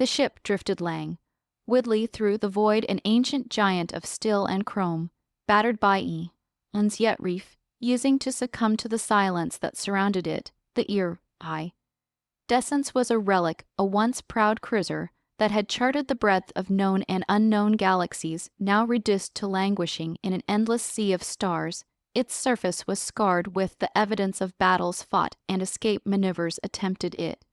The ship drifted widely through the void, an ancient giant of steel and chrome, battered by eons yet refusing to succumb to the silence that surrounded it. The iridescence was a relic, a once proud cruiser that had charted the breadth of known and unknown galaxies, now reduced to languishing in an endless sea of stars. Its surface was scarred with the evidence of battles fought and escape maneuvers attempted. It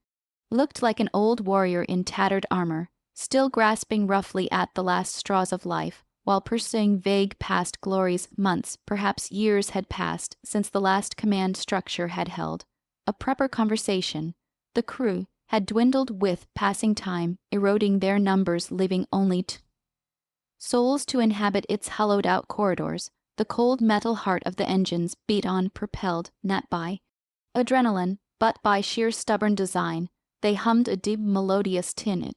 looked like an old warrior in tattered armor, still grasping roughly at the last straws of life, while pursuing vague past glories. Months, perhaps years, had passed since the last command structure had held a proper conversation. The crew had dwindled with passing time, eroding their numbers, leaving only souls to inhabit its hollowed-out corridors. The cold metal heart of the engines beat on, propelled not by adrenaline, but by sheer stubborn design. They hummed a deep melodious tune,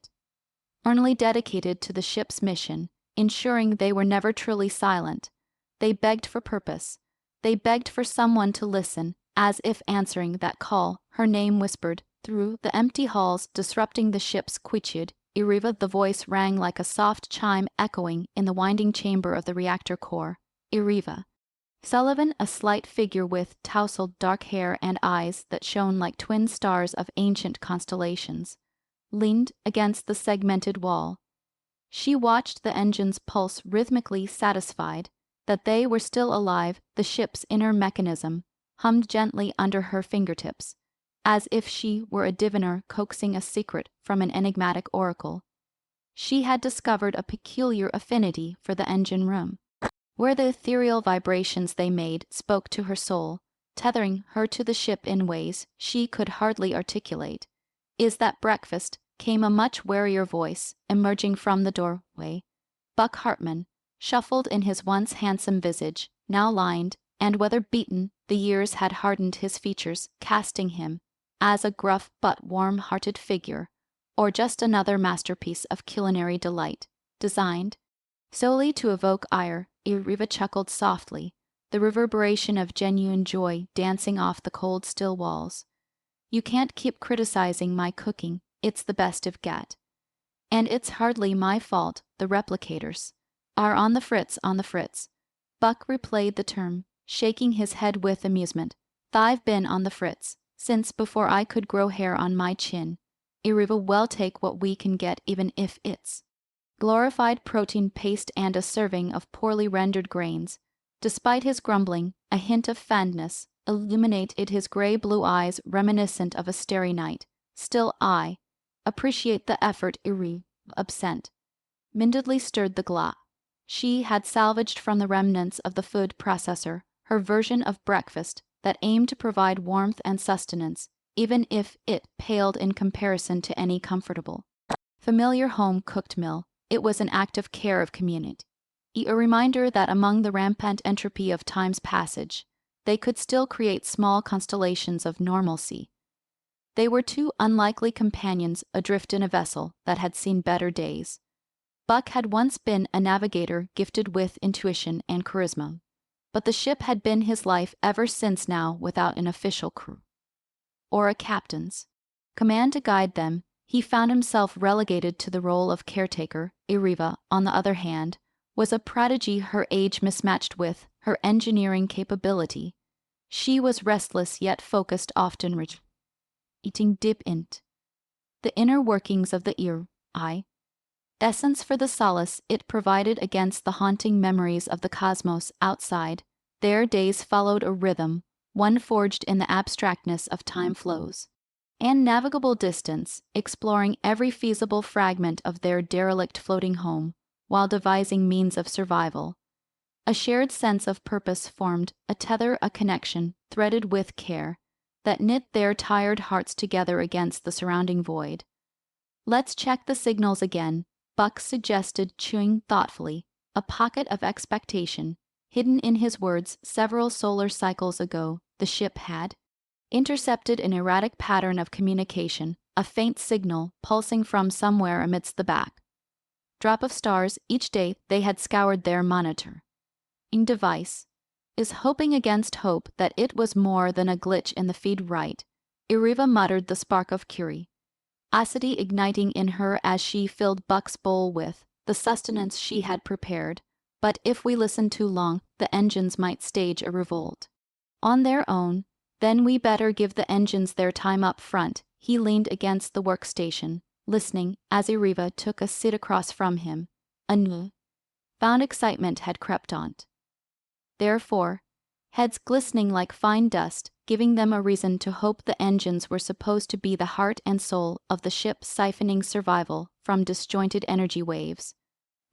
earnestly dedicated to the ship's mission, ensuring they were never truly silent. They begged for purpose. They begged for someone to listen, as if answering that call. Her name whispered through the empty halls, disrupting the ship's quietude. Iriva. The voice rang like a soft chime echoing in the winding chamber of the reactor core. Iriva. Sullivan, a slight figure with tousled dark hair and eyes that shone like twin stars of ancient constellations, leaned against the segmented wall. She watched the engines pulse rhythmically, satisfied that they were still alive. The ship's inner mechanism hummed gently under her fingertips, as if she were a diviner coaxing a secret from an enigmatic oracle. She had discovered a peculiar affinity for the engine room, where the ethereal vibrations they made spoke to her soul, tethering her to the ship in ways she could hardly articulate. "Is that breakfast?" came a much warier voice, emerging from the doorway. Buck Hartman shuffled in, his once handsome visage now lined and weather-beaten. The years had hardened his features, casting him as a gruff but warm-hearted figure, or just another masterpiece of culinary delight, designed solely to evoke ire. Iriva chuckled softly, the reverberation of genuine joy dancing off the cold still walls. "You can't keep criticizing my cooking. It's the best I've got. And it's hardly my fault the replicators are on the fritz, on the fritz." Buck replayed the term, shaking his head with amusement. "I've been on the fritz since before I could grow hair on my chin. Iriva. Well, take what we can get, even if it's glorified protein paste and a serving of poorly rendered grains." Despite his grumbling, a hint of fondness illuminated his gray-blue eyes, reminiscent of a starry night. "Still, I appreciate the effort." Iriva, absent mindedly stirred the glass she had salvaged from the remnants of the food processor, her version of breakfast that aimed to provide warmth and sustenance, even if it paled in comparison to any comfortable, familiar home-cooked meal. It was an act of care, of community, a reminder that among the rampant entropy of time's passage, they could still create small constellations of normalcy. They were two unlikely companions adrift in a vessel that had seen better days. Buck had once been a navigator gifted with intuition and charisma, but the ship had been his life ever since. Now, without an official crew or a captain's command to guide them, he found himself relegated to the role of caretaker. Iriva, on the other hand, was a prodigy, her age mismatched with her engineering capability. She was restless yet focused, often eating deep into the inner workings of the essence for the solace it provided against the haunting memories of the cosmos outside. Their days followed a rhythm, one forged in the abstractness of time flows and navigable distance, exploring every feasible fragment of their derelict floating home, while devising means of survival. A shared sense of purpose formed a tether, a connection, threaded with care, that knit their tired hearts together against the surrounding void. "Let's check the signals again," Buck suggested, chewing thoughtfully, a pocket of expectation hidden in his words. Several solar cycles ago, the ship had intercepted an erratic pattern of communication, a faint signal pulsing from somewhere amidst the backdrop of stars. Each day they had scoured their monitoring device, is hoping against hope that it was more than a glitch in the feed. Right, Iriva muttered, the spark of curiosity igniting in her as she filled Buck's bowl with the sustenance she had prepared. But if we listen too long, the engines might stage a revolt. On their own, then we better give the engines their time up front. He leaned against the workstation, listening, as Eriva took a seat across from him. A new found excitement had crept on. Therefore, heads glistening like fine dust, giving them a reason to hope the engines were supposed to be the heart and soul of the ship, siphoning survival from disjointed energy waves.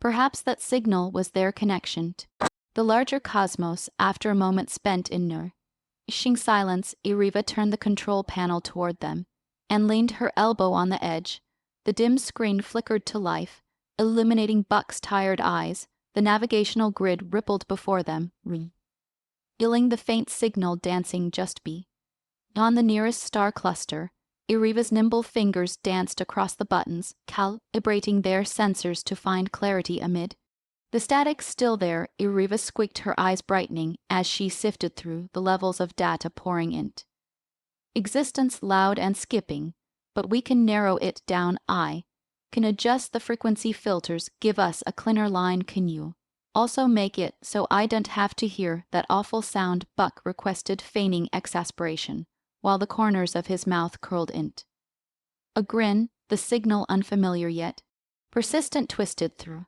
Perhaps that signal was their connection to the larger cosmos. After a moment spent in nourishing silence, Eriva turned the control panel toward them and leaned her elbow on the edge. The dim screen flickered to life, illuminating Buck's tired eyes. The navigational grid rippled before them, revealing the faint signal dancing just beyond the nearest star cluster. Eriva's nimble fingers danced across the buttons, calibrating their sensors to find clarity amid the static. Still there, Eriva squeaked, her eyes brightening as she sifted through the levels of data pouring into existence, loud and skipping. But we can narrow it down. I can adjust the frequency filters, give us a cleaner line. Can you also make it so I don't have to hear that awful sound? Buck requested, feigning exasperation, while the corners of his mouth curled into a grin. The signal, unfamiliar yet persistent, twisted through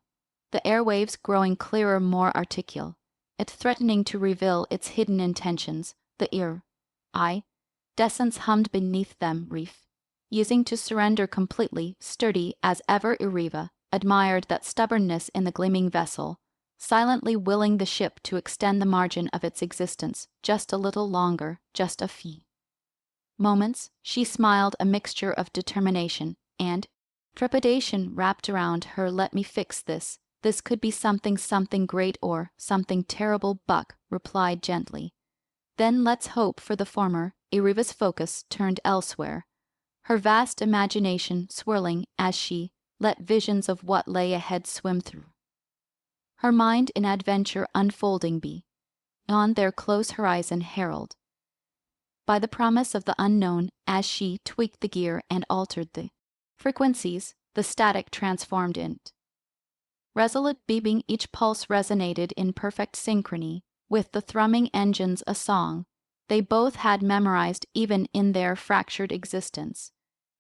the airwaves, growing clearer, more articulate, it threatening to reveal its hidden intentions. The iridescence hummed beneath them, using to surrender completely, sturdy as ever. Eriva admired that stubbornness in the gleaming vessel, silently willing the ship to extend the margin of its existence just a little longer, just a few moments. She smiled, a mixture of determination and trepidation wrapped around her. Let me fix this. This could be something great or something terrible, Buck replied gently. Then let's hope for the former. Eriva's focus turned elsewhere, her vast imagination swirling as she let visions of what lay ahead swim through her mind, in adventure unfolding beyond their close horizon, heralded by the promise of the unknown. As she tweaked the gear and altered the frequencies, the static transformed into resolute beeping. Each pulse resonated in perfect synchrony with the thrumming engines, a song they both had memorized even in their fractured existence.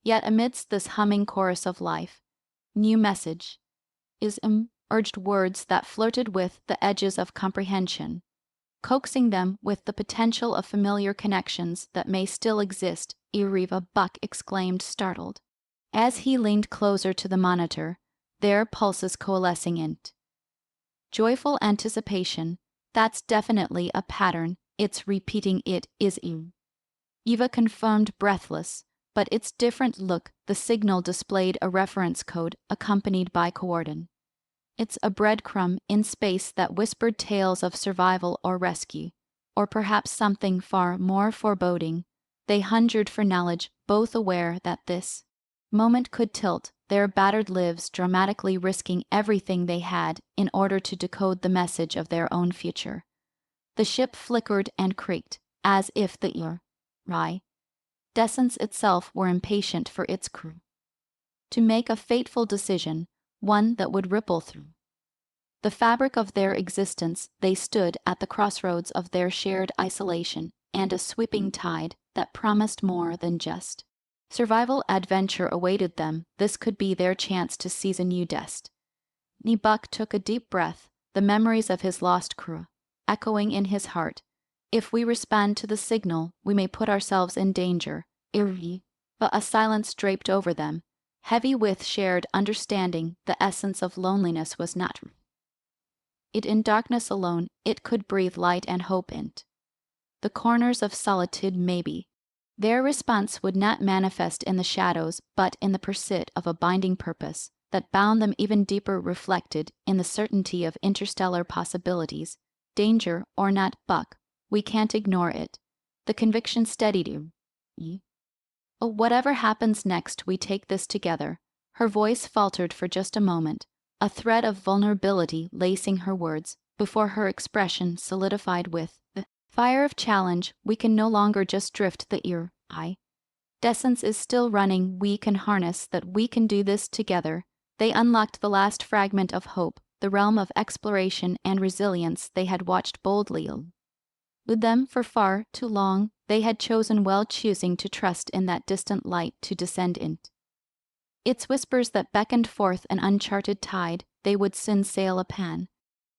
Yet amidst this humming chorus of life, new message urged, words that flirted with the edges of comprehension, coaxing them with the potential of familiar connections that may still exist. Eriva, Buck exclaimed, startled, as he leaned closer to the monitor, their pulses coalescing in joyful anticipation. That's definitely a pattern. It's repeating. It is Eva confirmed, breathless. But it's different. Look, the signal displayed a reference code accompanied by coordinates. It's a breadcrumb in space that whispered tales of survival or rescue, or perhaps something far more foreboding. They hungered for knowledge, both aware that this moment could tilt their battered lives dramatically, risking everything they had in order to decode the message of their own future. The ship flickered and creaked, as if the iridescence itself were impatient for its crew to make a fateful decision, one that would ripple through the fabric of their existence. They stood at the crossroads of their shared isolation and a sweeping tide that promised more than just survival. Adventure awaited them. This could be their chance to seize a new destiny. Buck took a deep breath, the memories of his lost crew echoing in his heart. If we respond to the signal, we may put ourselves in danger. But a silence draped over them, heavy with shared understanding. The essence of loneliness was not it in darkness alone. It could breathe light and hope into the corners of solitude. Maybe their response would not manifest in the shadows, but in the pursuit of a binding purpose that bound them even deeper, reflected in the certainty of interstellar possibilities. Danger or not, Buck, we can't ignore it. The conviction steadied him. Oh, whatever happens next, we take this together. Her voice faltered for just a moment, a thread of vulnerability lacing her words, before her expression solidified with the fire of challenge. We can no longer just drift the Descents is still running, we can harness that, we can do this together. They unlocked the last fragment of hope, the realm of exploration and resilience they had watched boldly with them for far too long. They had chosen well, choosing to trust in that distant light to descend in. Its whispers that beckoned forth an uncharted tide they would soon sail upon.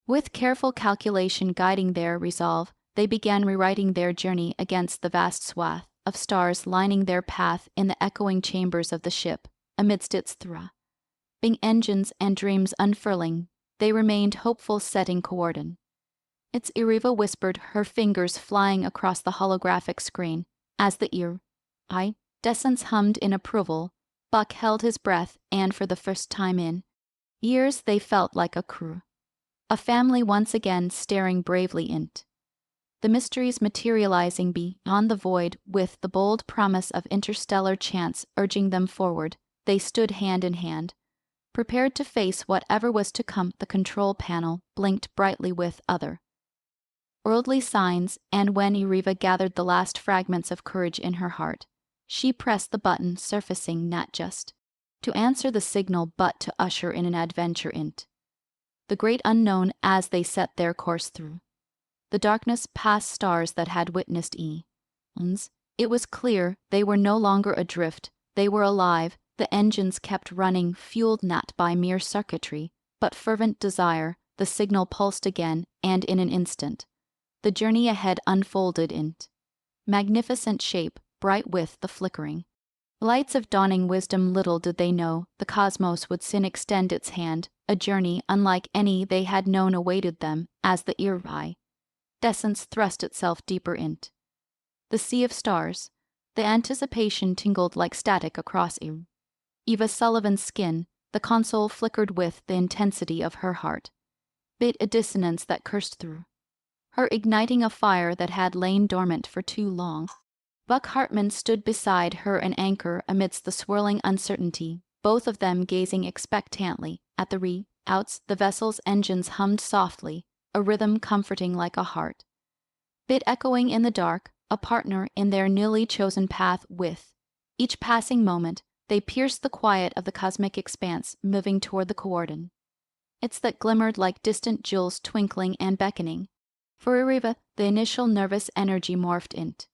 With careful calculation guiding their resolve, they began rewriting their journey against the vast swath of stars lining their path in the echoing chambers of the ship. Amidst its throbbing engines and dreams unfurling, they remained hopeful, setting coordinate. Its Iriva whispered, her fingers flying across the holographic screen. As the descents hummed in approval, Buck held his breath, and for the first time in years they felt like a crew. A family once again staring bravely into the mysteries materializing beyond the void. With the bold promise of interstellar chance urging them forward, they stood hand in hand, prepared to face whatever was to come. The control panel blinked brightly with other worldly signs, and when Iriva gathered the last fragments of courage in her heart, she pressed the button, surfacing not just to answer the signal but to usher in an adventure into the great unknown. As they set their course through the darkness past stars that had witnessed eons, it was clear they were no longer adrift, they were alive. The engines kept running, fueled not by mere circuitry, but fervent desire. The signal pulsed again, and in an instant, the journey ahead unfolded in magnificent shape, bright with the flickering lights of dawning wisdom. Little did they know the cosmos would soon extend its hand. A journey unlike any they had known awaited them. As the iridescence thrust itself deeper into the sea of stars, the anticipation tingled like static across Eva Sullivan's skin. The console flickered with the intensity of her heart, bit a dissonance that coursed through her, igniting a fire that had lain dormant for too long. Buck Hartman stood beside her, an anchor amidst the swirling uncertainty, both of them gazing expectantly at the readouts. The vessel's engines hummed softly, a rhythm comforting like a heart bit echoing in the dark, a partner in their newly chosen path. With each passing moment, they pierced the quiet of the cosmic expanse, moving toward the coordinates that glimmered like distant jewels, twinkling and beckoning. For Iriva, the initial nervous energy morphed into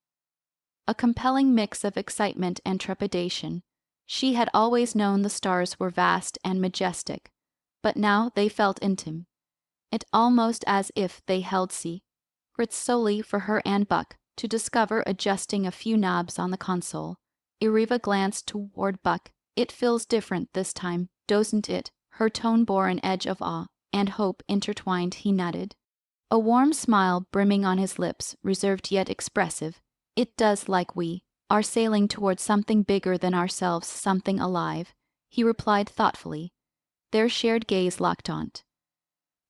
a compelling mix of excitement and trepidation. She had always known the stars were vast and majestic, but now they felt intimate, almost as if they held secrets solely for her and Buck to discover. Adjusting a few knobs on the console, Iriva glanced toward Buck. It feels different this time, doesn't it? Her tone bore an edge of awe and hope intertwined. He nodded, a warm smile brimming on his lips, reserved yet expressive. It does, like we are sailing towards something bigger than ourselves, something alive, he replied thoughtfully. Their shared gaze locked on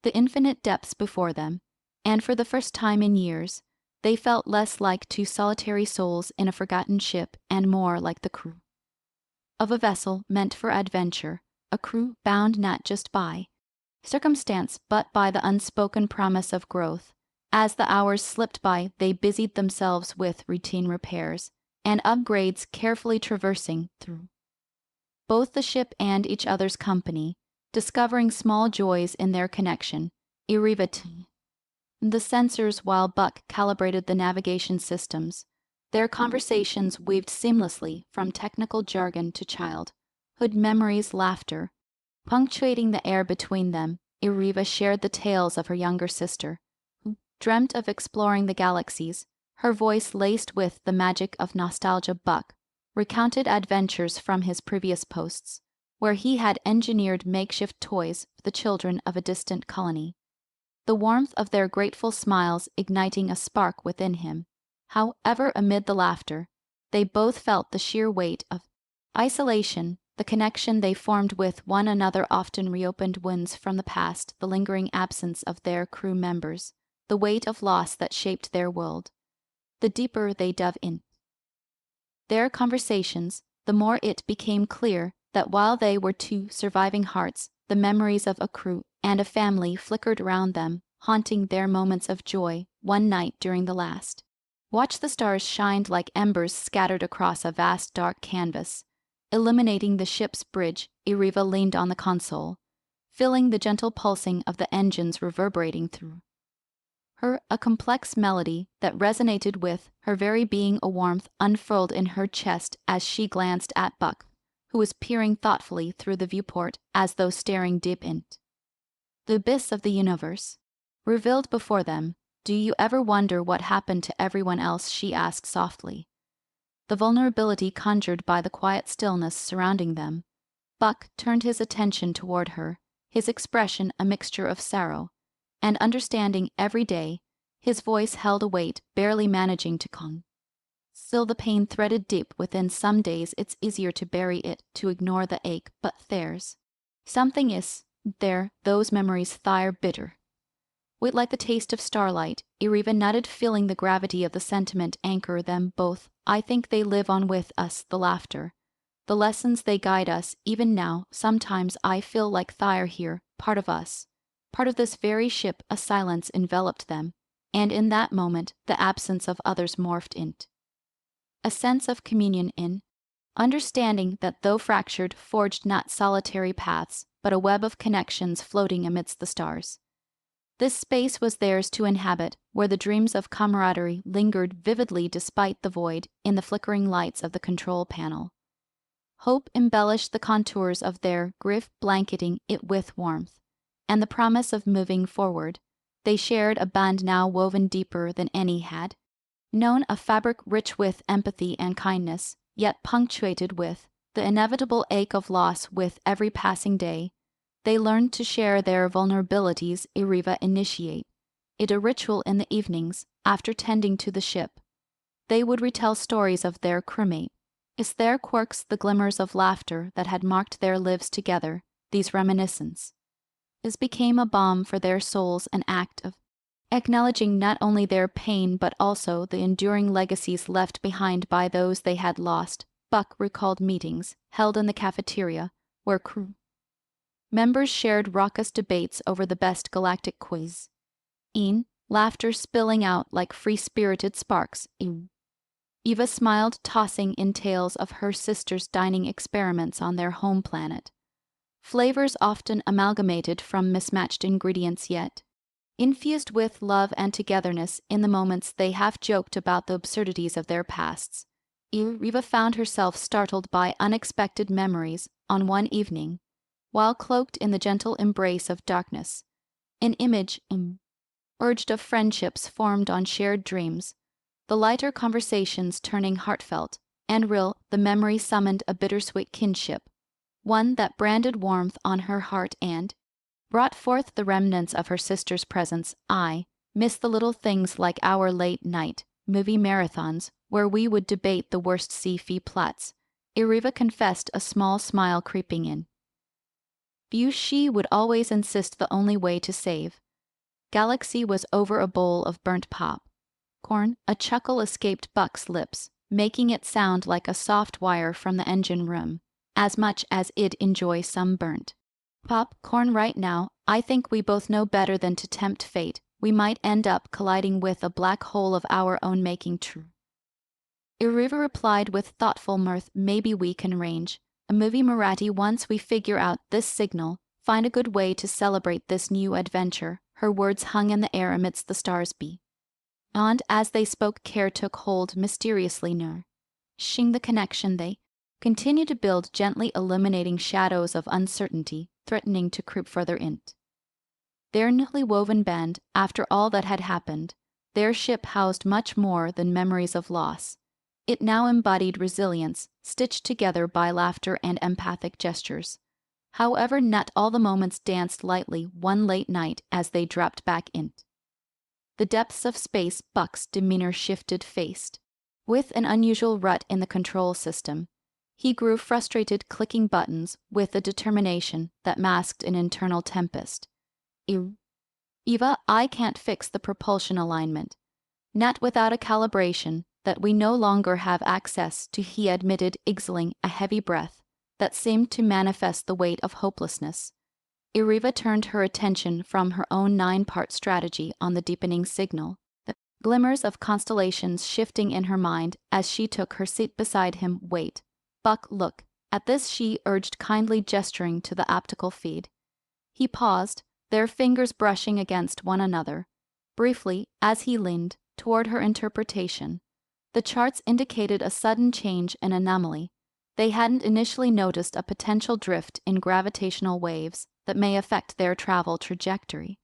the infinite depths before them, and for the first time in years, they felt less like two solitary souls in a forgotten ship and more like the crew of a vessel meant for adventure, a crew bound not just by circumstance but by the unspoken promise of growth. As the hours slipped by, they busied themselves with routine repairs and upgrades, carefully traversing through both the ship and each other's company, discovering small joys in their connection. Iriva the sensors while Buck calibrated the navigation systems. Their conversations weaved seamlessly from technical jargon to childhood memories, laughter punctuating the air between them. Iriva shared the tales of her younger sister, who dreamt of exploring the galaxies, her voice laced with the magic of nostalgia. Buck recounted adventures from his previous posts, where he had engineered makeshift toys for the children of a distant colony, the warmth of their grateful smiles igniting a spark within him. However, amid the laughter, they both felt the sheer weight of isolation. The connection they formed with one another often reopened wounds from the past, the lingering absence of their crew members, the weight of loss that shaped their world. The deeper they dove in their conversations, the more it became clear that while they were two surviving hearts, the memories of a crew and a family flickered around them, haunting their moments of joy. One night during the last Watch the stars shined like embers scattered across a vast dark canvas. Illuminating the ship's bridge, Eriva leaned on the console, feeling the gentle pulsing of the engines reverberating through her, a complex melody that resonated with her very being. A warmth unfurled in her chest as she glanced at Buck, who was peering thoughtfully through the viewport as though staring deep into the abyss of the universe. Revealed before them, do you ever wonder what happened to everyone else? She asked softly. The vulnerability conjured by the quiet stillness surrounding them. Buck turned his attention toward her, his expression a mixture of sorrow and understanding. Every day, his voice held a weight, barely managing to calm. Still the pain threaded deep within. Some days it's easier to bury it, to ignore the ache, but there's something is there, those memories thire bitter. Wait like the taste of starlight. Eriva nodded, feeling the gravity of the sentiment anchor them both. I think they live on with us, the laughter, the lessons, they guide us. Even now, sometimes I feel like they're here, part of us, part of this very ship. A silence enveloped them, and in that moment the absence of others morphed into a sense of communion, in understanding that though fractured, forged not solitary paths, but a web of connections floating amidst the stars. This space was theirs to inhabit, where the dreams of camaraderie lingered vividly despite the void. In the flickering lights of the control panel, hope embellished the contours of their grief, blanketing it with warmth and the promise of moving forward. They shared a bond now woven deeper than any had known, a fabric rich with empathy and kindness, yet punctuated with the inevitable ache of loss. With every passing day, they learned to share their vulnerabilities. Eriva initiate it a ritual in the evenings, after tending to the ship. They would retell stories of their crewmate, their quirks, the glimmers of laughter that had marked their lives together. These reminiscences became a balm for their souls, an act of acknowledging not only their pain but also the enduring legacies left behind by those they had lost. Buck recalled meetings held in the cafeteria, where crew members shared raucous debates over the best galactic quiz. Laughter spilling out like free-spirited sparks. Eva smiled, tossing in tales of her sister's dining experiments on their home planet. Flavors often amalgamated from mismatched ingredients, yet infused with love and togetherness. In the moments they half-joked about the absurdities of their pasts, Eva found herself startled by unexpected memories. On one evening, while cloaked in the gentle embrace of darkness, an image urged of friendships formed on shared dreams, the lighter conversations turning heartfelt and real. The memory summoned a bittersweet kinship, one that branded warmth on her heart and brought forth the remnants of her sister's presence. I miss the little things like our late-night movie marathons, where we would debate the worst sci-fi plots. Eriva confessed, a small smile creeping in view. She would always insist the only way to save Galaxy was over a bowl of burnt popcorn. A chuckle escaped Buck's lips, making it sound like a soft wire from the engine room. As much as I'd enjoy some burnt popcorn right now, I think we both know better than to tempt fate. We might end up colliding with a black hole of our own making. True, Eriva replied with thoughtful mirth. Maybe we can arrange a movie marathon once we figure out this signal, find a good way to celebrate this new adventure. Her words hung in the air amidst the stars beyond. As they spoke, care took hold, mysteriously nourishing the connection they continued to build, gently eliminating shadows of uncertainty threatening to creep further in their newly woven band. After all that had happened, their ship housed much more than memories of loss. It now embodied resilience, stitched together by laughter and empathic gestures. However, not all the moments danced lightly. One late night, as they dropped back in the depths of space, Buck's demeanor shifted, faced with an unusual rut in the control system. He grew frustrated, clicking buttons with a determination that masked an internal tempest. Eva, I can't fix the propulsion alignment. Not without a calibration that we no longer have access to, he admitted, exhaling a heavy breath that seemed to manifest the weight of hopelessness. Eriva turned her attention from her own 9-part strategy on the deepening signal. glimmers of constellations shifting in her mind as she took her seat beside him. Wait, Buck, look. At this she urged, kindly gesturing to the optical feed. He paused, their fingers brushing against one another. Briefly, as he leaned toward her interpretation, the charts indicated a sudden change and anomaly. They hadn't initially noticed a potential drift in gravitational waves that may affect their travel trajectory.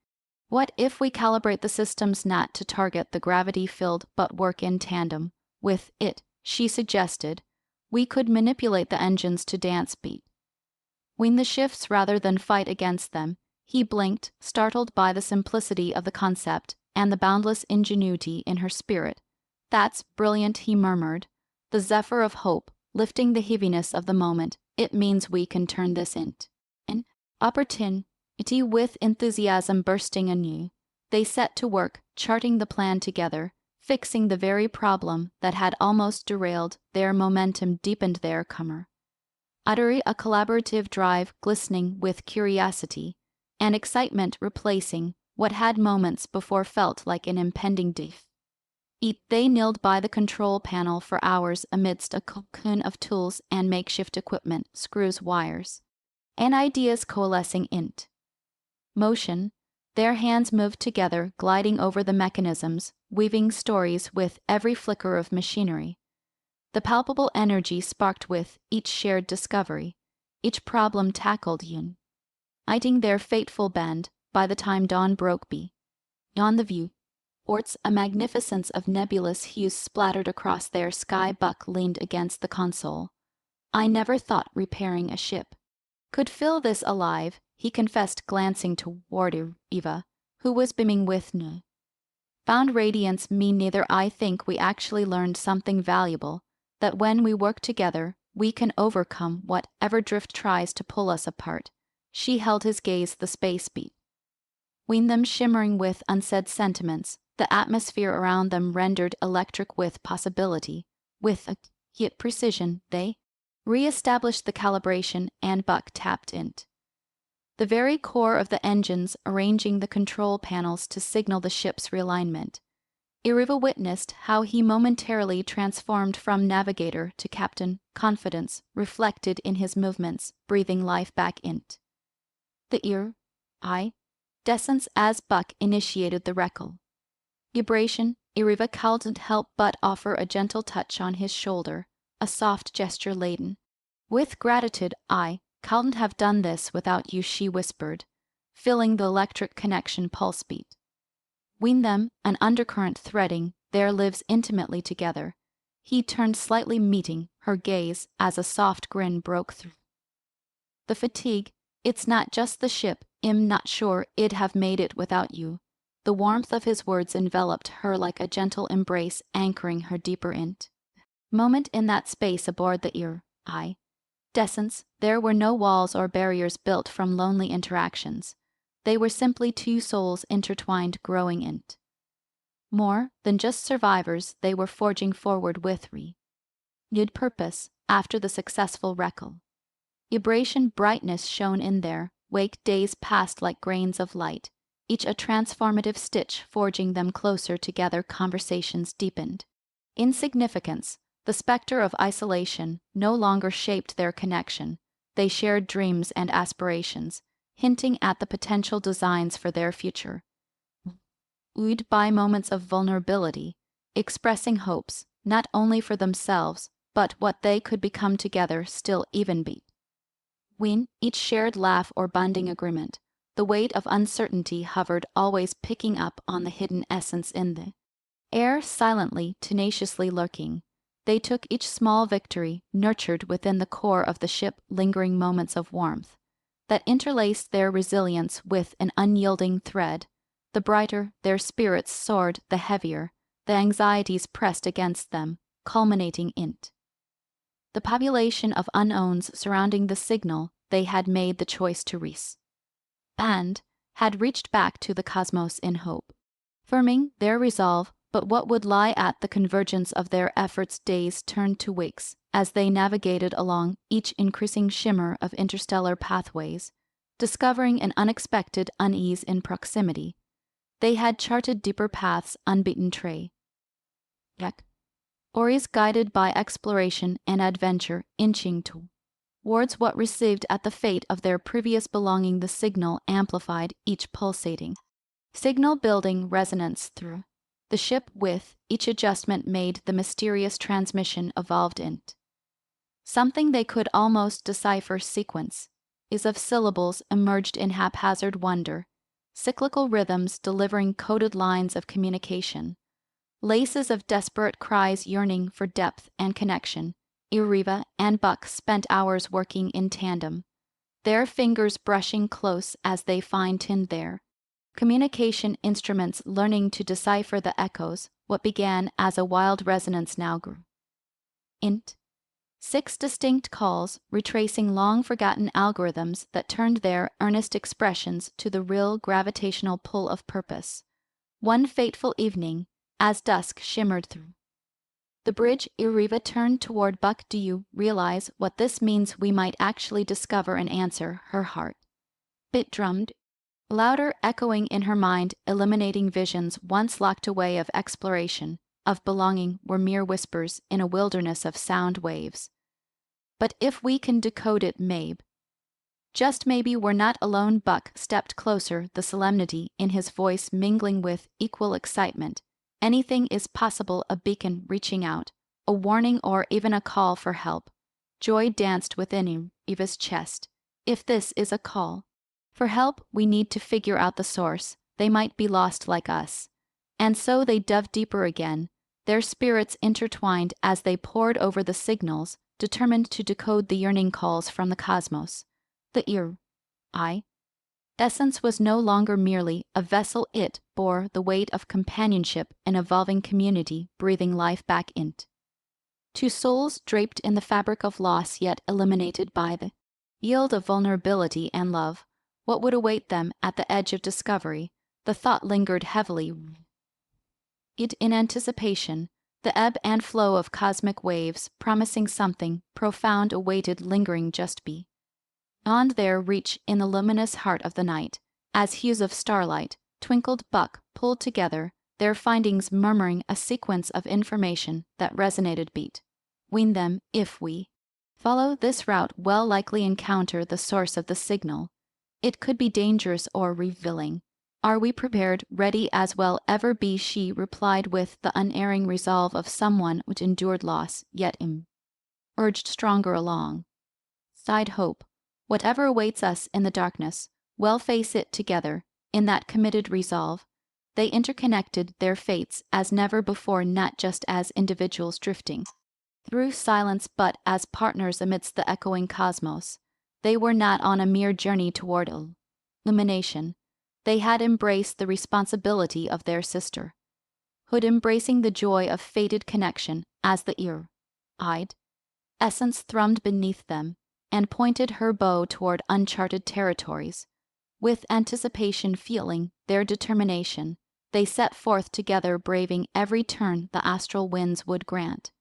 What if we calibrate the systems not to target the gravity field but work in tandem with it? She suggested. We could manipulate the engines to dance beat. Wing the shifts rather than fight against them. He blinked, startled by the simplicity of the concept and the boundless ingenuity in her spirit. That's brilliant, he murmured, the zephyr of hope, lifting the heaviness of the moment. It means we can turn this into an opportunity. With enthusiasm bursting anew, they set to work, charting the plan together, fixing the very problem that had almost derailed their momentum. Deepened their comer. Utterly a collaborative drive glistening with curiosity and excitement, replacing what had moments before felt like an impending defeat. They knelt by the control panel for hours amidst a cocoon of tools and makeshift equipment, screws, wires, and ideas coalescing into motion. Their hands moved together, gliding over the mechanisms, weaving stories with every flicker of machinery. The palpable energy sparked with each shared discovery, each problem tackled, uniting their fateful band. By the time dawn broke beyond the view ports, a magnificence of nebulous hues splattered across their sky. Buck leaned against the console. I never thought repairing a ship could feel this alive, he confessed, glancing toward Eva, who was beaming with new found radiance. Me neither. I think we actually learned something valuable, that when we work together, we can overcome whatever drift tries to pull us apart. She held his gaze, the space between them shimmering with unsaid sentiments, the atmosphere around them rendered electric with possibility. With a yet precision, they re-established the calibration, and Buck tapped into the very core of the engines, arranging the control panels to signal the ship's realignment. Iriva witnessed how he momentarily transformed from navigator to captain, confidence reflected in his movements, breathing life back into the iridescence as Buck initiated the recall. Vibration. Iriva couldn't help but offer a gentle touch on his shoulder, a soft gesture laden with gratitude. I couldn't have done this without you, she whispered, feeling the electric connection pulse beat between them, an undercurrent threading their lives intimately together. He turned slightly, meeting her gaze as a soft grin broke through the fatigue. It's not just the ship, I'm not sure I'd have made it without you. The warmth of his words enveloped her like a gentle embrace, anchoring her deeper into moment in that space aboard the iridescence. There were no walls or barriers built from lonely interactions. They were simply two souls intertwined, growing into more than just survivors. They were forging forward with renewed purpose after the successful recall. Vibration. Brightness shone in their wake. Days passed like grains of light, each a transformative stitch forging them closer together. Conversations deepened in significance. The specter of isolation no longer shaped their connection. They shared dreams and aspirations, hinting at the potential designs for their future. Buoyed by moments of vulnerability, expressing hopes, not only for themselves, but what they could become together. Still, even between each shared laugh or bonding agreement, the weight of uncertainty hovered, always picking up on the hidden essence in the air, silently, tenaciously lurking. They took each small victory, nurtured within the core of the ship, lingering moments of warmth that interlaced their resilience with an unyielding thread. The brighter their spirits soared, the heavier the anxieties pressed against them, culminating in the population of unknowns surrounding the signal. They had made the choice to and had reached back to the cosmos in hope, firming their resolve. But what would lie at the convergence of their efforts? Days turned to weeks as they navigated along each increasing shimmer of interstellar pathways, discovering an unexpected unease in proximity. They had charted deeper paths unbeaten tray. Oris guided by exploration and adventure, inching towards what received at the fate of their previous belonging. The signal amplified, each pulsating signal building resonance through the ship. With each adjustment made, the mysterious transmission evolved into something they could almost decipher. Sequence is of syllables emerged in haphazard wonder, cyclical rhythms delivering coded lines of communication, laces of desperate cries yearning for depth and connection. Iriva and Buck spent hours working in tandem, their fingers brushing close as they fine-tuned their communication instruments, learning to decipher the echoes. What began as a wild resonance now grew into 6 distinct calls, retracing long-forgotten algorithms that turned their earnest expressions to the real gravitational pull of purpose. One fateful evening, as dusk shimmered through the bridge, Iriva turned toward Buck. "Do you realize what this means? We might actually discover an answer." Her heart bit drummed, louder, echoing in her mind. Eliminating visions once locked away of exploration, of belonging, were mere whispers in a wilderness of sound waves. But if we can decode it, maybe, just maybe, we're not alone. Buck stepped closer, the solemnity in his voice mingling with equal excitement. Anything is possible, a beacon reaching out, a warning, or even a call for help. Joy danced within Eva's chest. If this is a call for help, we need to figure out the source. They might be lost like us. And so they dove deeper again, their spirits intertwined as they pored over the signals, determined to decode the yearning calls from the cosmos. The essence was no longer merely a vessel. It bore the weight of companionship, an evolving community, breathing life back into 2 souls draped in the fabric of loss, yet eliminated by the yield of vulnerability and love. What would await them at the edge of discovery? The thought lingered heavily in anticipation. The ebb and flow of cosmic waves, promising something profound, awaited, lingering just beyond their reach in the luminous heart of the night. As hues of starlight twinkled, Buck pulled together their findings, murmuring a sequence of information that resonated between them. If we follow this route, we'll likely encounter the source of the signal. It could be dangerous or revealing. Are we prepared? Ready as we'll ever be, she replied with the unerring resolve of someone which endured loss, yet urged stronger along. Side hope. Whatever awaits us in the darkness, we'll face it together. In that committed resolve, they interconnected their fates as never before, not just as individuals drifting through silence, but as partners amidst the echoing cosmos. They were not on a mere journey toward illumination. They had embraced the responsibility of their sisterhood, embracing the joy of fated connection. As the ear-eyed essence thrummed beneath them and pointed her bow toward uncharted territories, with anticipation fueling their determination, they set forth together, braving every turn the astral winds would grant,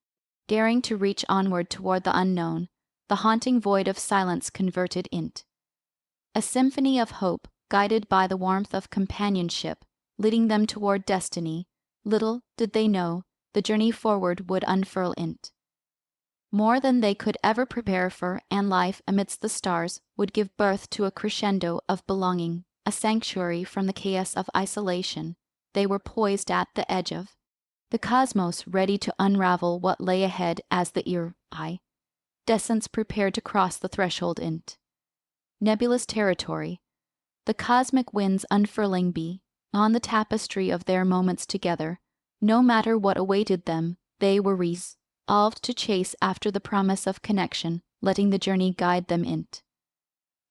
daring to reach onward toward the unknown. The haunting void of silence converted into a symphony of hope, guided by the warmth of companionship, leading them toward destiny. Little did they know, the journey forward would unfurl into more than they could ever prepare for, and life amidst the stars would give birth to a crescendo of belonging, a sanctuary from the chaos of isolation. They were poised at the edge of the cosmos, ready to unravel what lay ahead as the iridescence prepared to cross the threshold into nebulous territory. The cosmic winds unfurling on the tapestry of their moments together. No matter what awaited them, they were resolved to chase after the promise of connection, letting the journey guide them into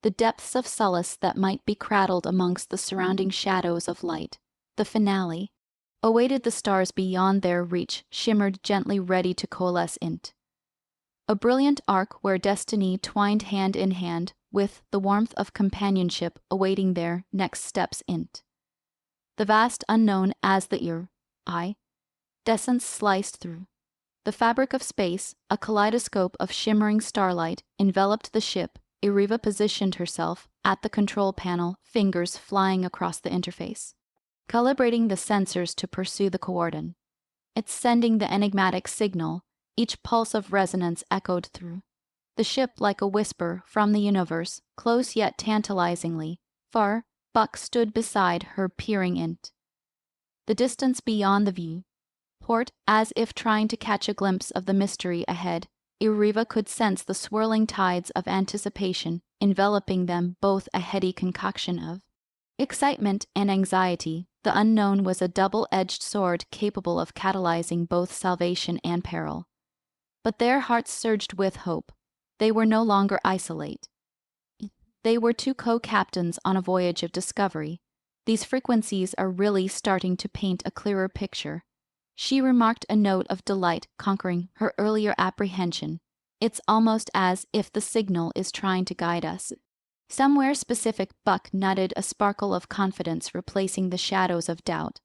the depths of solace that might be cradled amongst the surrounding shadows of light. The finale awaited. The stars beyond their reach shimmered gently, ready to coalesce into a brilliant arc where destiny twined hand in hand with the warmth of companionship, awaiting their next steps into the vast unknown. As the iridescence sliced through the fabric of space, a kaleidoscope of shimmering starlight enveloped the ship. Iriva positioned herself at the control panel, fingers flying across the interface calibrating the sensors to pursue the coordinate. It's sending the enigmatic signal, each pulse of resonance echoed through the ship like a whisper from the universe, close yet tantalizingly far. Buck stood beside her, peering into the distance beyond the view port, as if trying to catch a glimpse of the mystery ahead. Iriva could sense the swirling tides of anticipation enveloping them, both a heady concoction of excitement and anxiety. The unknown was a double-edged sword capable of catalyzing both salvation and peril. But their hearts surged with hope. They were no longer isolated. They were two co-captains on a voyage of discovery. These frequencies are really starting to paint a clearer picture. She remarked, a note of delight conquering her earlier apprehension. It's almost as if the signal is trying to guide us somewhere specific. Buck nodded, a sparkle of confidence replacing the shadows of doubt.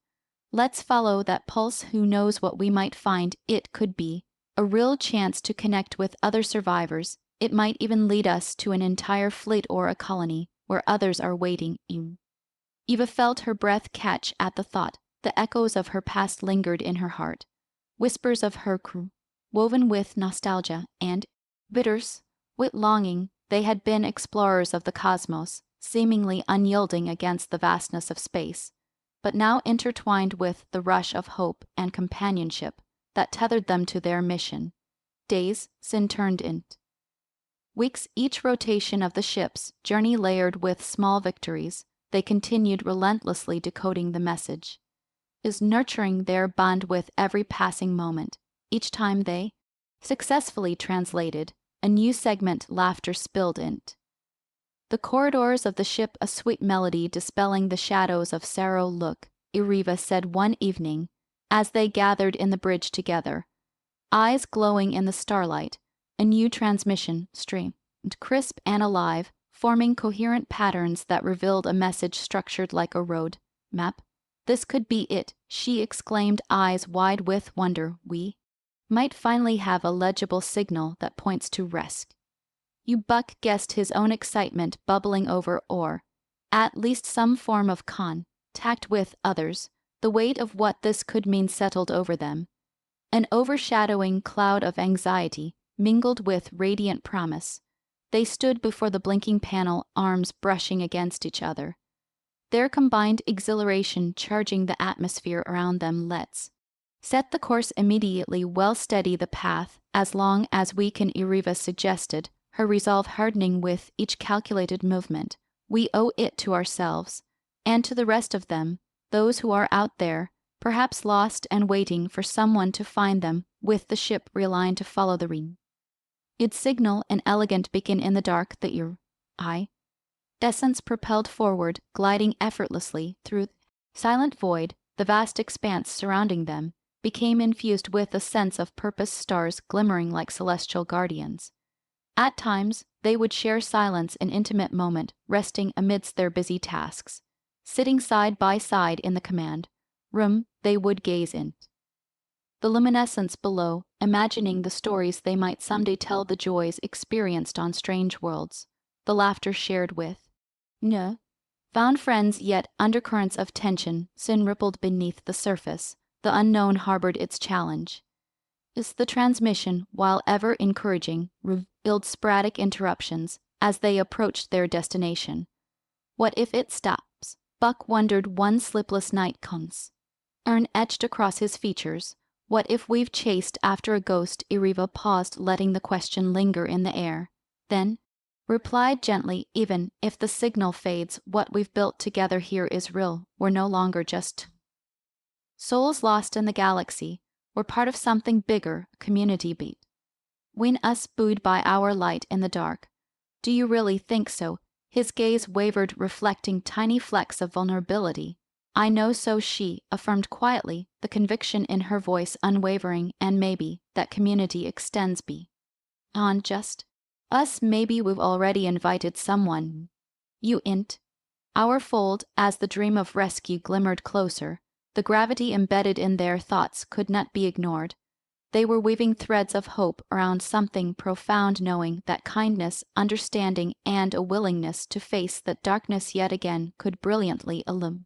Let's follow that pulse. Who knows what we might find? It could be a real chance to connect with other survivors. It might even lead us to an entire fleet or a colony where others are waiting. Eva felt her breath catch at the thought. The echoes of her past lingered in her heart. Whispers of her crew, woven with nostalgia and bitters with longing. They had been explorers of the cosmos, seemingly unyielding against the vastness of space, but now intertwined with the rush of hope and companionship that tethered them to their mission. Days soon turned into weeks, each rotation of the ship's journey layered with small victories. They continued relentlessly decoding the message, is nurturing their bond with every passing moment. Each time they successfully translated a new segment, laughter spilled into the corridors of the ship, a sweet melody dispelling the shadows of sorrow. Look, Iriva said one evening, as they gathered in the bridge together, eyes glowing in the starlight. A new transmission stream, crisp and alive, forming coherent patterns that revealed a message structured like a road map. This could be it, she exclaimed, eyes wide with wonder. We might finally have a legible signal that points to rest. Buck guessed, his own excitement bubbling over, or at least some form of contact with others. The weight of what this could mean settled over them, an overshadowing cloud of anxiety mingled with radiant promise. They stood before the blinking panel, arms brushing against each other, their combined exhilaration charging the atmosphere around them. Let's set the course immediately. Well, steady the path as long as we can, Iriva suggested, her resolve hardening with each calculated movement. We owe it to ourselves, and to the rest of them, those who are out there, perhaps lost and waiting for someone to find them. With the ship realigned to follow the ring, its signal an elegant beacon in the dark, the essence propelled forward, gliding effortlessly through silent void. The vast expanse surrounding them became infused with a sense of purpose, stars glimmering like celestial guardians. At times, they would share silence, an intimate moment, resting amidst their busy tasks. Sitting side by side in the command room, they would gaze into the luminescence below, imagining the stories they might someday tell, the joys experienced on strange worlds, the laughter shared with found friends. Yet undercurrents of tension soon rippled beneath the surface. The unknown harbored its challenge. The transmission, while ever encouraging, revealed sporadic interruptions as they approached their destination. What if it stops? Buck wondered. One sleepless night comes, etched across his features. What if we've chased after a ghost? Iriva paused, letting the question linger in the air. Then replied gently, even if the signal fades, what we've built together here is real. We're no longer just souls lost in the galaxy. We're part of something bigger, a community beat. When us buoyed by our light in the dark. Do you really think so? His gaze wavered, reflecting tiny flecks of vulnerability. I know so, she affirmed quietly, the conviction in her voice unwavering. And maybe that community extends beyond just us. Maybe we've already invited someone into our fold. As the dream of rescue glimmered closer, the gravity embedded in their thoughts could not be ignored. They were weaving threads of hope around something profound, knowing that kindness, understanding, and a willingness to face that darkness yet again could brilliantly illumine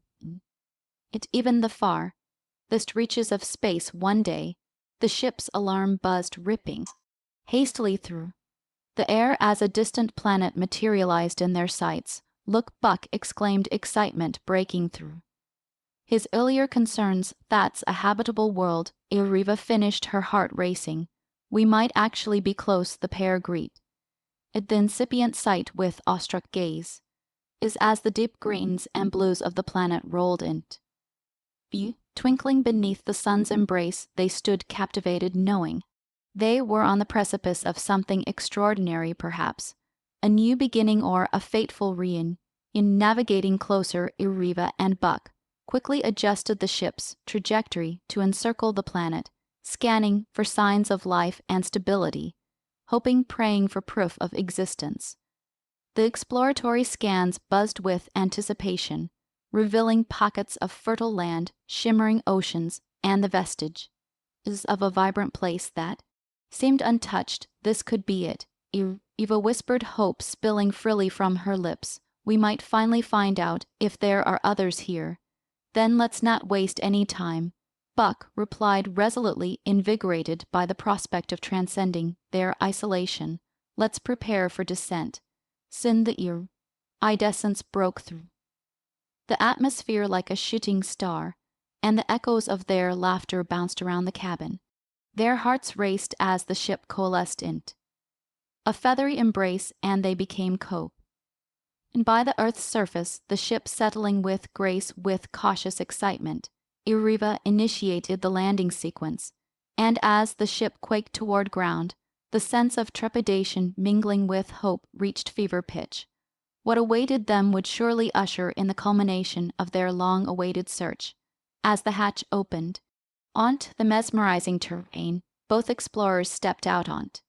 It even the far, the reaches of space one day, the ship's alarm buzzed ripping hastily through the air as a distant planet materialized in their sights. Look, Buck exclaimed, excitement breaking through his earlier concerns. That's a habitable world. Iriva finished, her heart racing. We might actually be close, the pair greet. The incipient sight with awestruck gaze is as the deep greens and blues of the planet rolled in. Twinkling beneath the sun's embrace, they stood captivated, knowing they were on the precipice of something extraordinary, perhaps a new beginning or a fateful reunion. In navigating closer, Iriva and Buck quickly adjusted the ship's trajectory to encircle the planet, scanning for signs of life and stability, hoping, praying for proof of existence. The exploratory scans buzzed with anticipation, revealing pockets of fertile land, shimmering oceans, and the vestiges of a vibrant place that seemed untouched. This could be it, Eva whispered, hope spilling freely from her lips. We might finally find out if there are others here. Then let's not waste any time, Buck replied resolutely, invigorated by the prospect of transcending their isolation. Let's prepare for descent. Soon the iridescence broke through the atmosphere like a shooting star, and the echoes of their laughter bounced around the cabin. Their hearts raced as the ship coalesced in a feathery embrace, and they became and by the Earth's surface, the ship settling with grace, with cautious excitement, Iriva initiated the landing sequence, and as the ship quaked toward ground, the sense of trepidation mingling with hope reached fever pitch. What awaited them would surely usher in the culmination of their long-awaited search. As the hatch opened, onto the mesmerizing terrain both explorers stepped out onto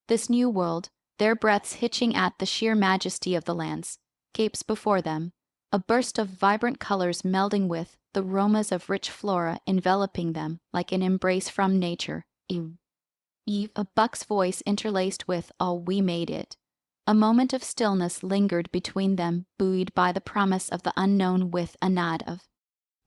this new world, their breaths hitching at the sheer majesty of the landscapes before them, a burst of vibrant colors melding with the aromas of rich flora enveloping them like an embrace from nature. Eve, a Buck's voice interlaced with all, we made it. A moment of stillness lingered between them, buoyed by the promise of the unknown. With a nod of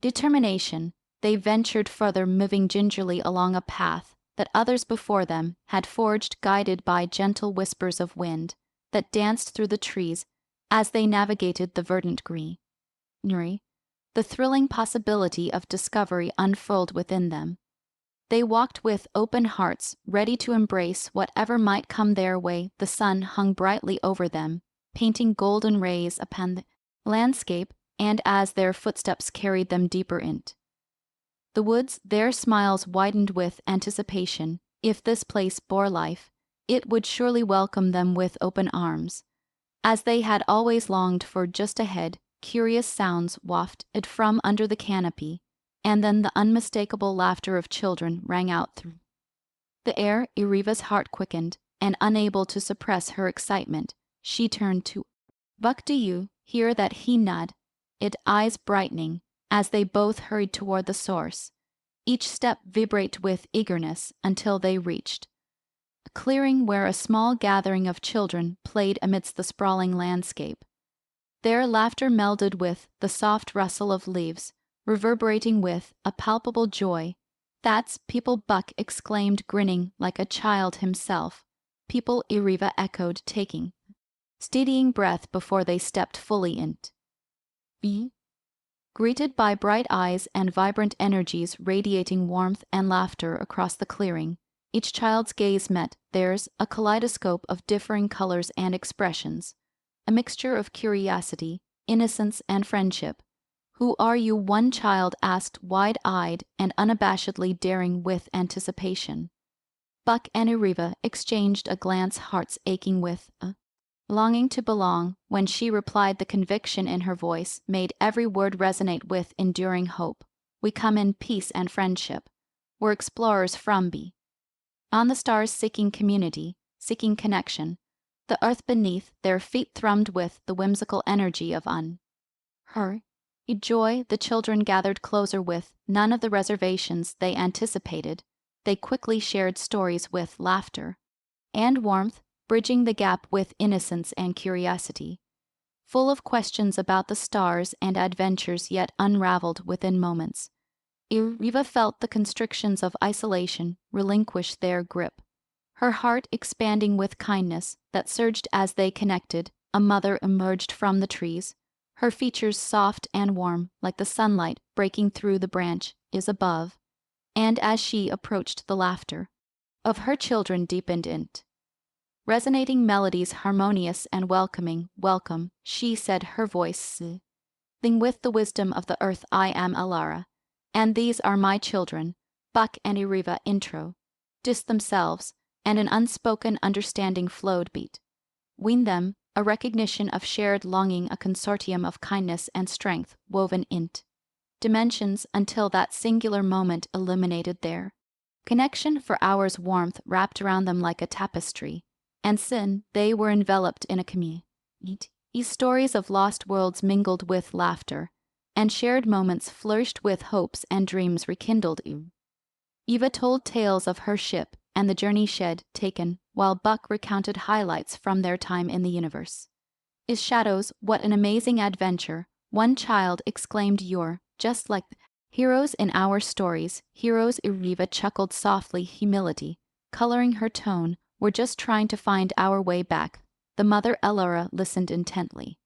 determination, they ventured further, moving gingerly along a path that others before them had forged, guided by gentle whispers of wind that danced through the trees as they navigated the verdant greenery. The thrilling possibility of discovery unfurled within them. They walked with open hearts, ready to embrace whatever might come their way. The sun hung brightly over them, painting golden rays upon the landscape, and as their footsteps carried them deeper into the woods, their smiles widened with anticipation. If this place bore life, it would surely welcome them with open arms, as they had always longed for. Just ahead, curious sounds wafted from under the canopy, and then the unmistakable laughter of children rang out through the air. Iriva's heart quickened, and unable to suppress her excitement, she turned to Buck. Do you hear that? He nodded, eyes brightening, as they both hurried toward the source, each step vibrate with eagerness until they reached a clearing where a small gathering of children played amidst the sprawling landscape. Their laughter melded with the soft rustle of leaves, reverberating with a palpable joy. That's people, Buck exclaimed, grinning like a child himself. People, Iriva echoed, taking steadying breath before they stepped fully into greeted by bright eyes and vibrant energies radiating warmth and laughter across the clearing. Each child's gaze met theirs, a kaleidoscope of differing colors and expressions, a mixture of curiosity, innocence, and friendship. Who are you? One child asked, wide-eyed and unabashedly daring with anticipation. Buck and Iriva exchanged a glance, hearts aching with a longing to belong. When she replied, the conviction in her voice made every word resonate with enduring hope. We come in peace and friendship. We're explorers from on the stars, seeking community, seeking connection. The earth beneath their feet thrummed with the whimsical energy of her joy. The children gathered closer with none of the reservations they anticipated. They quickly shared stories with laughter and warmth, bridging the gap with innocence and curiosity. full of questions about the stars and adventures yet unraveled within moments. Riva felt the constrictions of isolation relinquish their grip. Her heart expanding with kindness that surged as they connected, a mother emerged from the trees, her features soft and warm like the sunlight breaking through the branch is above, and as she approached the laughter of her children deepened into resonating melodies harmonious and welcoming. Welcome, she said, her voice sing with the wisdom of the earth. I am Alara, and these are my children. Buck and Iriva intro dis themselves, and an unspoken understanding flowed between them, a recognition of shared longing, a consortium of kindness and strength woven into dimensions until that singular moment illuminated their connection. For hours warmth wrapped around them like a tapestry, and soon they were enveloped in a community. Stories of lost worlds mingled with laughter, and shared moments flourished with hopes and dreams rekindled. Eva told tales of her ship and the journey she'd taken, while Buck recounted highlights from their time in the universe. Is shadows, what an amazing adventure, one child exclaimed. You're just like the heroes in our stories. Heroes, Iriva chuckled softly, humility coloring her tone. We're just trying to find our way back. The mother Elora listened intently,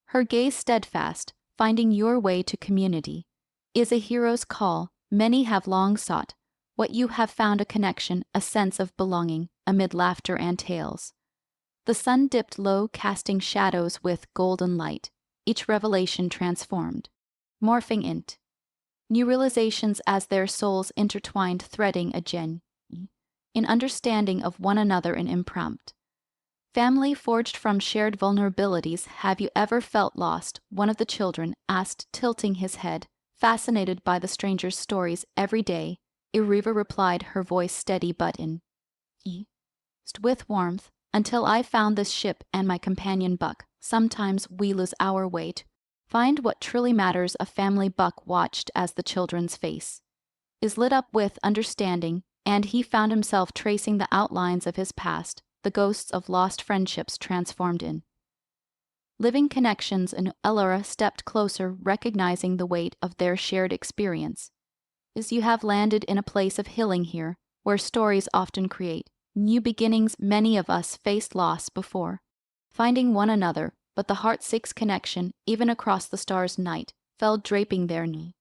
her gaze steadfast. Finding your way to community is a hero's call many have long sought. What you have found, a connection, a sense of belonging, amid laughter and tales. The sun dipped low, casting shadows with golden light, each revelation transformed, morphing into new realizations as their souls intertwined, threading a genuine understanding of one another in impromptu family forged from shared vulnerabilities. Have you ever felt lost? One of the children asked, tilting his head, fascinated by the stranger's stories. Every day, Iriva replied, her voice steady but in with warmth. Until I found this ship and my companion Buck. Sometimes we lose our way to find what truly matters. A family. Buck watched as the children's face is lit up with understanding, and he found himself tracing the outlines of his past, the ghosts of lost friendships transformed in living connections. And Elora stepped closer, recognizing the weight of their shared experience. As you have landed in a place of healing here, where stories often create new beginnings. Many of us faced loss before finding one another, but the heart seeks connection even across the stars. Night fell, draping their knee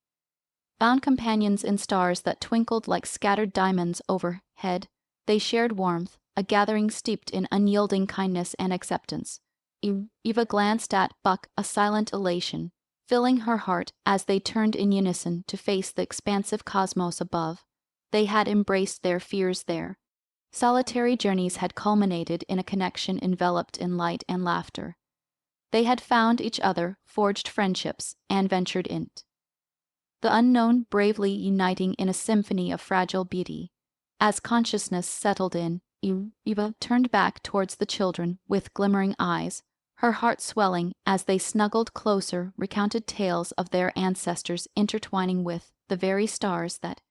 found companions in stars that twinkled like scattered diamonds overhead. They shared warmth, a gathering steeped in unyielding kindness and acceptance. Eva glanced at Buck, a silent elation filling her heart as they turned in unison to face the expansive cosmos above. They had embraced their fears there. Solitary journeys had culminated in a connection enveloped in light and laughter. They had found each other, forged friendships, and ventured into the unknown, bravely uniting in a symphony of fragile beauty. As consciousness settled in, Eva turned back towards the children with glimmering eyes, her heart swelling as they snuggled closer, recounted tales of their ancestors intertwining with the very stars that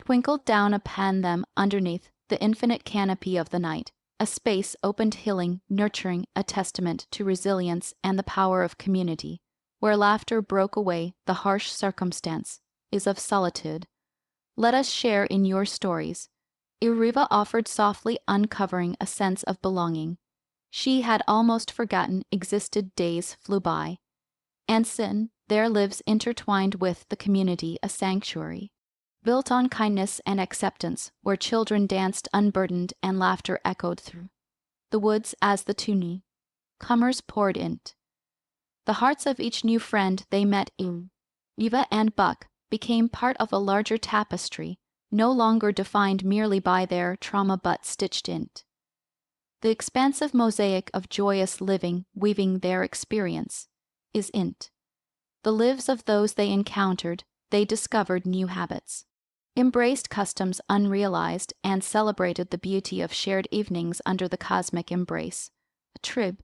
twinkled down upon them underneath the infinite canopy of the night. A space opened, healing, nurturing, a testament to resilience and the power of community, where laughter broke away the harsh circumstance is of solitude. Let us share in your stories, Iriva offered softly, uncovering a sense of belonging she had almost forgotten existed. Days flew by, and soon there lives intertwined with the community a sanctuary built on kindness and acceptance, where children danced unburdened and laughter echoed through the woods as the two comers poured in. The hearts of each new friend they met in Eva and Buck became part of a larger tapestry, no longer defined merely by their trauma but stitched in the expansive mosaic of joyous living. Weaving their experience is in the lives of those they encountered. They discovered new habits, embraced customs unrealized, and celebrated the beauty of shared evenings under the cosmic embrace. A trib,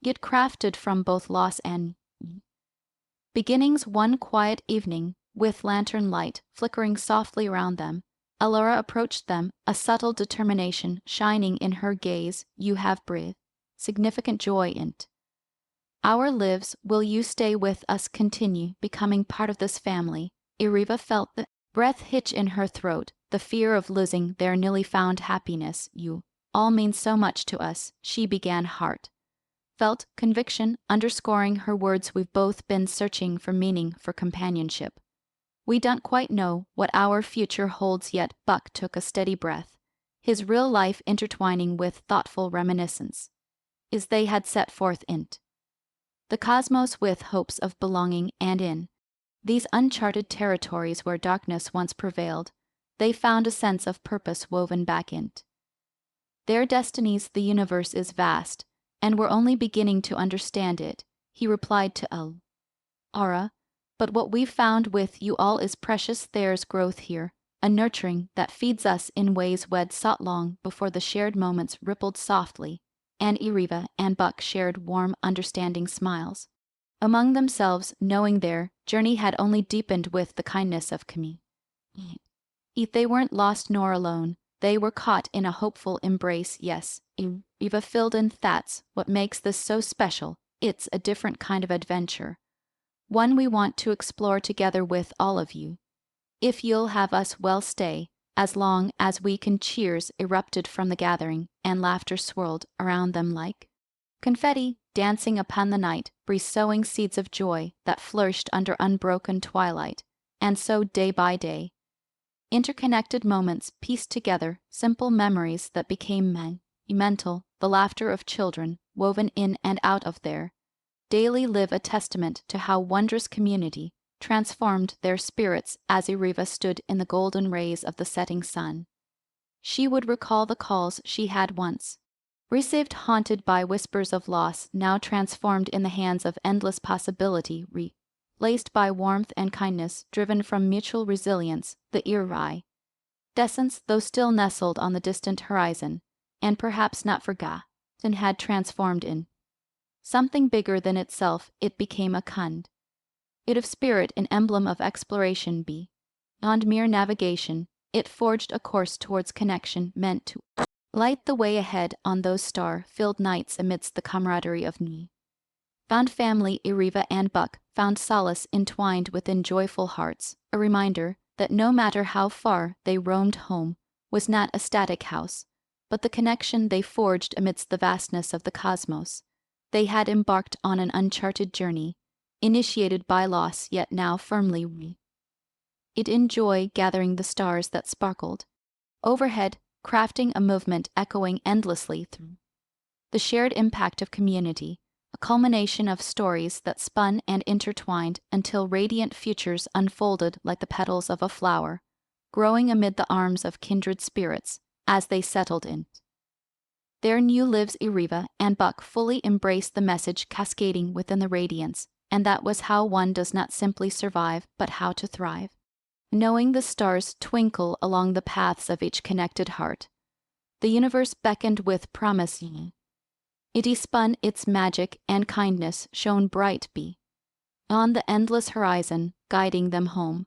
yet crafted from both loss and beginnings. One quiet evening, with lantern light flickering softly around them, Elora approached them, a subtle determination shining in her gaze. You have breathed significant joy in Our lives, will you stay with us, continue becoming part of this family? Iriva felt the breath hitch in her throat, the fear of losing their newly found happiness. You all mean so much to us, she began, heart felt conviction underscoring her words. We've both been searching for meaning, for companionship. We don't quite know what our future holds yet. Buck took a steady breath, his real life intertwining with thoughtful reminiscence, as they had set forth into the cosmos with hopes of belonging, and in these uncharted territories where darkness once prevailed, they found a sense of purpose woven back into their destinies. The universe is vast, and we're only beginning to understand it, he replied to Aura, but what we've found with you all is precious. There's growth here, a nurturing that feeds us in ways we'd sought long before. The shared moments rippled softly, and Iriva and Buck shared warm, understanding smiles among themselves, knowing their journey had only deepened with the kindness of Camille. If they weren't lost nor alone, they were caught in a hopeful embrace. Yes, Iriva filled in. That's what makes this so special. It's a different kind of adventure, one we want to explore together with all of you. If you'll have us, well, stay as long as we can. Cheers erupted from the gathering, and laughter swirled around them like confetti, dancing upon the night breeze, sowing seeds of joy that flourished under unbroken twilight. And so, day by day, interconnected moments pieced together, simple memories that became mental, the laughter of children woven in and out of their daily live, a testament to how wondrous community transformed their spirits. As Iriva stood in the golden rays of the setting sun, she would recall the calls she had once received, haunted by whispers of loss, now transformed in the hands of endless possibility, replaced by warmth and kindness driven from mutual resilience. The iridescence, though still nestled on the distant horizon, and perhaps not forgotten, had transformed in something bigger than itself. It became a kind of spirit, an emblem of exploration beyond mere navigation. It forged a course towards connection, meant to light the way ahead on those star-filled nights. Amidst the camaraderie of found family, Iriva and Buck found solace entwined within joyful hearts, a reminder that no matter how far they roamed, home was not a static house, but the connection they forged amidst the vastness of the cosmos. They had embarked on an uncharted journey, initiated by loss, yet now firmly it in joy, gathering the stars that sparkled overhead, crafting a movement echoing endlessly through the shared impact of community, a culmination of stories that spun and intertwined until radiant futures unfolded like the petals of a flower, growing amid the arms of kindred spirits. As they settled in their new lives, Iriva and Buck fully embraced the message cascading within the radiance, and that was how one does not simply survive, but how to thrive. Knowing the stars twinkle along the paths of each connected heart, the universe beckoned with promise. It spun its magic, and kindness shone bright beyond the endless horizon, guiding them home.